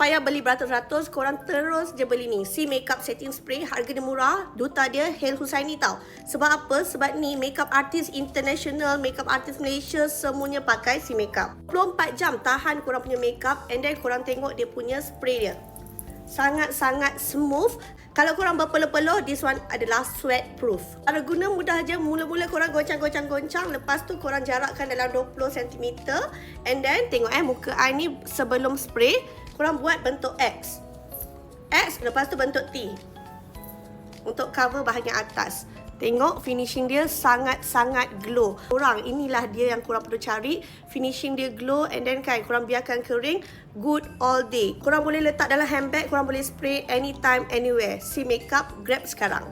payah beli beratus-ratus, korang terus je beli ni. C Makeup Setting Spray, harga dia murah. Duta dia Hel Husaini tau. Sebab apa? Sebab ni makeup artist international, makeup artist Malaysia, semuanya pakai C Makeup. 24 jam tahan korang punya makeup, and then korang tengok dia punya spray dia. Sangat-sangat smooth. Kalau korang berpeluh-peluh, this one adalah sweat proof. Cara guna mudah je. Mula-mula korang goncang-goncang-goncang. Lepas tu korang jarakkan dalam 20 cm. And then tengok muka I ni sebelum spray, korang buat bentuk X. X, lepas tu bentuk T. Untuk cover bahagian atas. Tengok finishing dia sangat-sangat glow. Korang, inilah dia yang korang perlu cari. Finishing dia glow, and then kan korang biarkan kering. Good all day. Korang boleh letak dalam handbag, korang boleh spray anytime, anywhere. C Makeup, grab sekarang.